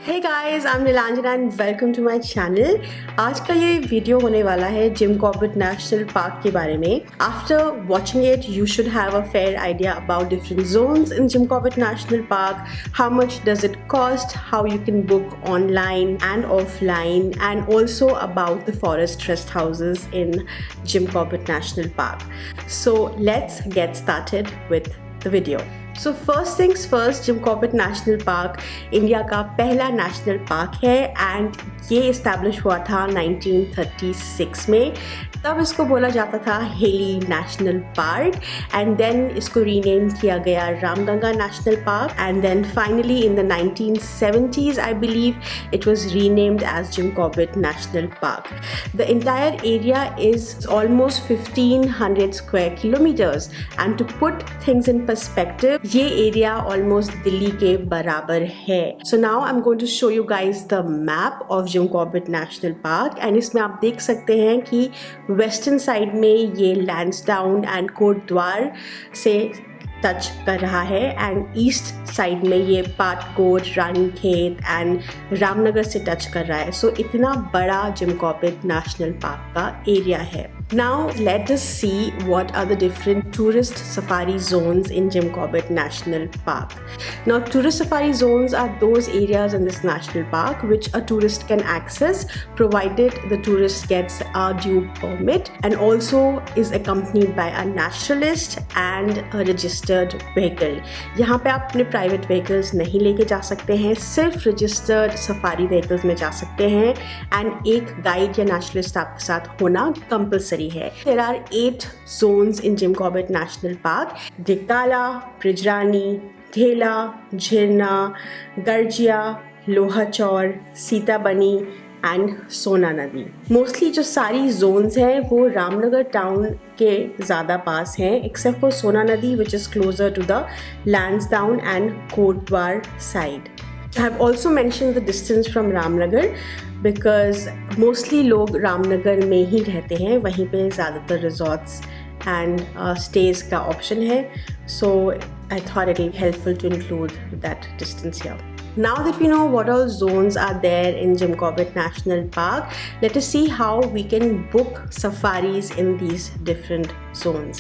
Hey guys, I'm Nilanjana and welcome to my channel. आज का ये वीडियो होने वाला है जिम कॉर्बेट नेशनल पार्क के बारे में. After watching it, you should have a fair idea about different zones in Jim Corbett National Park, how much does it cost, how you can book online and offline, and also about the forest rest houses in Jim Corbett National Park. So let's get started with the video. So first things first, Jim Corbett national park India का पहला national park है and ये establish हुआ था 1936 में. तब इसको बोला जाता था Hailey national park and then इसको रीनेम किया गया Ramganga national park and then finally in the 1970s I believe it was renamed as Jim Corbett national park. The entire area is almost 1500 square kilometres and to put things in perspective ये area almost Delhi के बराबर है. So now I am going to show you guys the map of Jim Corbett national park and इसमें आप देख सकते हैं कि वेस्टर्न साइड में ये लैंसडाउन एंड कोटद्वार से टच कर रहा है एंड ईस्ट साइड में ये पाटकोट, रानीखेत एंड रामनगर से टच कर रहा है. सो इतना बड़ा जिम कॉर्बेट नेशनल पार्क का एरिया है. Now let us see what are the different tourist safari zones in Jim Corbett National Park. Now tourist safari zones are those areas in this national park which a tourist can access provided the tourist gets a due permit and also is accompanied by a naturalist and a registered vehicle. यहाँ पे आप अपने private vehicles नहीं लेके जा सकते हैं, सिर्फ registered safari vehicles में जा सकते हैं and एक guide या naturalist आपके साथ होना compulsory है. There are 8 zones in Jim Corbett National Park: Dikala, Brijrani, Dhela, Jhirna, Garjia, Lohachor, Sitabani and सोना नदी. मोस्टली जो सारी जोन्स हैं वो रामनगर टाउन के ज़्यादा पास हैं एक्सेप्ट फॉर सोना नदी which is closer to the Lansdowne and Kotdwar side. I have also mentioned the distance from Ramnagar because mostly लोग रामनगर में ही रहते हैं, वहीं पे ज़्यादातर रिजॉर्ट्स एंड स्टेज का ऑप्शन है. So I thought it will be helpful to include that distance here. Now that we know what all zones are there in Jim Corbett National Park, let us see how we can book safaris in these different zones.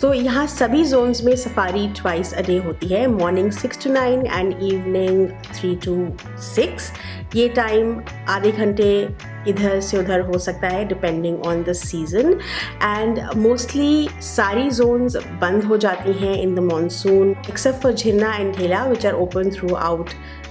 So यहाँ सभी zones में safari twice a day होती है, morning 6 to 9 and evening 3 to 6. ये time आधे घंटे इधर से उधर हो सकता है depending on the season and mostly सारी जोन्स बंद हो जाती हैं in the monsoon except for Jhirna and Dhela which are open throughout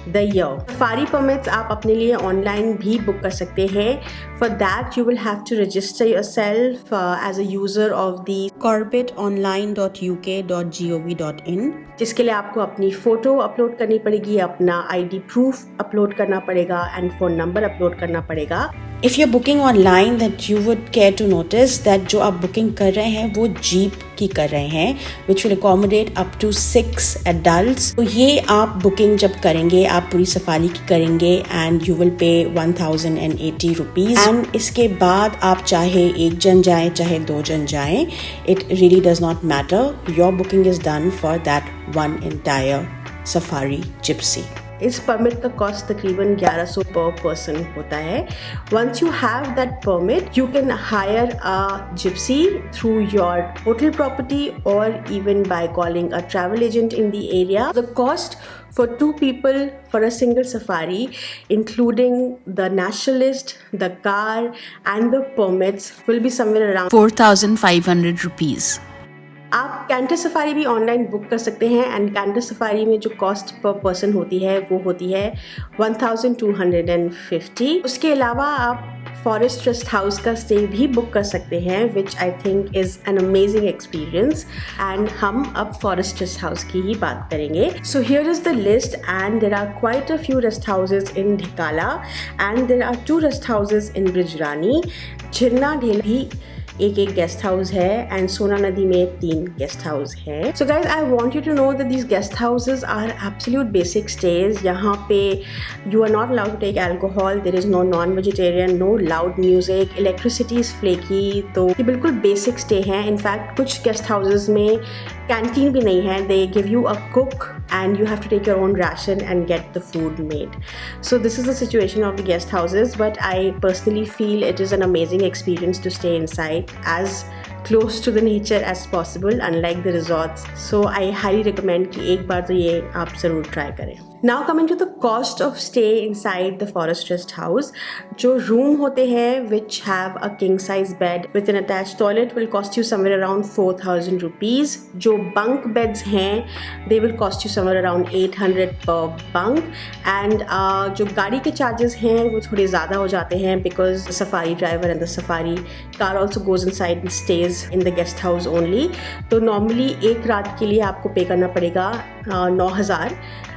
the year. Safari permits आप अपने लिए ऑनलाइन भी बुक कर सकते हैं. For that you will have to register yourself as a user of the corbettonline.uk.gov.in जिसके लिए आपको अपनी फ़ोटो अपलोड करनी पड़ेगी, अपना ID प्रूफ अपलोड करना पड़ेगा एंड फ़ोन नंबर अपलोड करना पड़ेगा. If you're booking online, that you would care to notice that जो आप बुकिंग कर रहे हैं वो जीप की कर रहे हैं which will accommodate up to 6 adults. तो ये आप बुकिंग जब करेंगे आप पूरी सफारी की करेंगे and you will pay 1080 rupees and इसके बाद आप चाहे एक जन जाएं चाहे 2 जन जाएं, it really does not matter. Your booking is done for that one entire safari gypsy. इस परमिट का कॉस्ट तकरीबन 1100 पर पर्सन होता है. Once you have that permit you can hire a gypsy through your hotel property और even by calling a travel agent in the area. The cost for 2 people for a single safari including the naturalist, the car and the permits will be somewhere around 4,500 rupees. आप canter safari भी online book कर सकते हैं and canter safari में जो cost per person होती है वो होती है 1250. उसके अलावा आप फॉरेस्ट रेस्ट हाउस का स्टे भी बुक कर सकते हैं which I think is an amazing experience and हम अब फॉरेस्ट रेस्ट हाउस की ही बात करेंगे. So here is the list and there are quite a few rest houses in Dhikala and there are 2 rest houses in Bijrani. Jhirna Dhela भी एक guest house है and सोना नदी में 3 गेस्ट हाउस है. So guys I want you to know that these guest houses are absolute basic stage. यहाँ पे you are not allowed to take alcohol, there is no non vegetarian, no loud music, electricity is flaky. तो ये बिल्कुल basic stay हैं. In fact कुछ guest houses में canteen भी नहीं है. They give you a cook and you have to take your own ration and get the food made. So this is the situation of the guest houses, but I personally feel it is an amazing experience to stay inside as close to the nature as possible, unlike the resorts. So I highly recommend कि एक बार तो ये आप ज़रूर try करें. Now coming to the cost of stay inside the forest rest house, जो room होते हैं which have a king size bed with an attached toilet will cost you somewhere around 4,000 rupees. जो bunk beds हैं they will cost you somewhere around 800 per bunk, and जो गाड़ी के charges हैं वो थोड़े ज़्यादा हो जाते हैं because the safari driver and the safari car also goes inside and stays in the guest house only. तो normally एक रात के लिए आपको पे करना पड़ेगा 9,000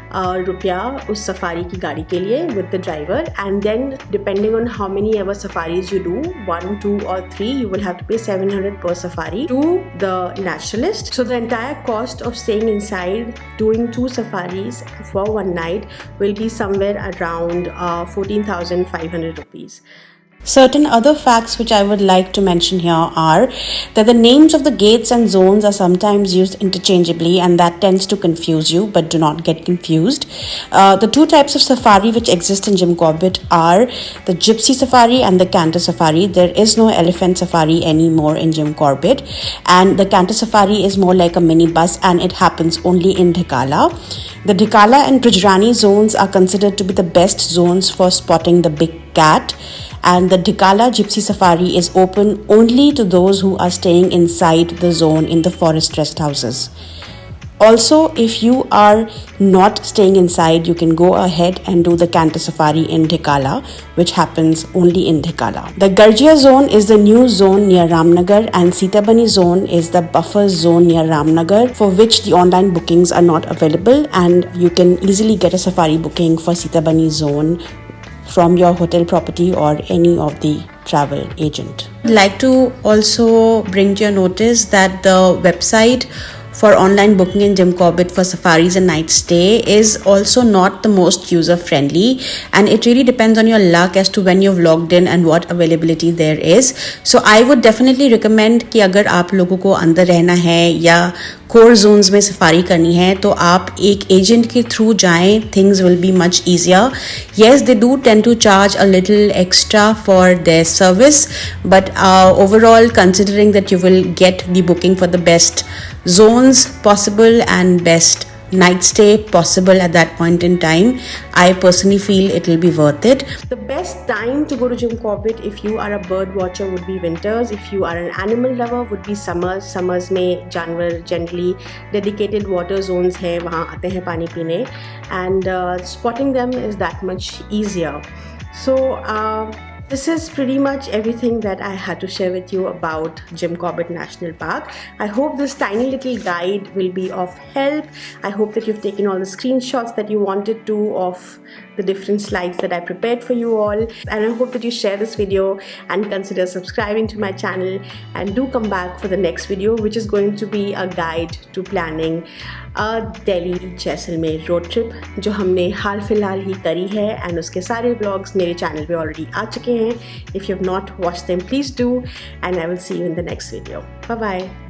रुपया उस सफारी की गाड़ी के लिए with the driver, and then depending on how many ever safaris you do, 1, 2 or 3, you will have to pay 700 per safari to the naturalist. So the entire cost of staying inside doing 2 safaris for one night will be somewhere around 14,500 rupees. Certain other facts which I would like to mention here are that the names of the gates and zones are sometimes used interchangeably, and that tends to confuse you, but do not get confused. The 2 types of safari which exist in Jim Corbett are the Gypsy safari and the canter safari. There is no elephant safari anymore in Jim Corbett, and the canter safari is more like a mini bus, and it happens only in Dhikala. The Dhikala and Brijrani zones are considered to be the best zones for spotting the big cat. And the Dhikala Gypsy Safari is open only to those who are staying inside the zone in the forest rest houses. Also, if you are not staying inside, you can go ahead and do the canter safari in Dhikala, which happens only in Dhikala. The Garjia zone is the new zone near Ramnagar, and Sitabani zone is the buffer zone near Ramnagar, for which the online bookings are not available, and you can easily get a safari booking for Sitabani zone from your hotel property or any of the travel agent. I'd like to also bring to your notice that the website for online booking in Jim Corbett for safaris and night stay is also not the most user friendly, and it really depends on your luck as to when you've logged in and what availability there is. So I would definitely recommend कि अगर आप लोगों को अंदर रहना है या core Jones में सफारी करनी है तो आप एक एजेंट के थ्रू जाएं. Things will be much easier. Yes, they do tend to charge a little extra for their service, but overall, considering that you will get the booking for the best zones possible and best night stay possible at that point in time, I personally feel it will be worth it. The best time to go to Jim Corbett if you are a bird watcher would be winters. If you are an animal lover would be summers. Summers में जानवर generally dedicated water zones है, वहाँ आते हैं पानी पीने, and spotting them is that much easier. So this is pretty much everything that I had to share with you about Jim Corbett National Park. I hope this tiny little guide will be of help. I hope that you've taken all the screenshots that you wanted to of the different slides that I prepared for you all. And I hope that you share this video and consider subscribing to my channel, and do come back for the next video, which is going to be a guide to planning a Delhi Jaisalmer road trip जो हमने हाल फिलहाल ही करी है, and उसके सारे vlogs मेरे channel पे already आ चुके हैं. If you have not watched them, please do, and I will see you in the next video. Bye bye.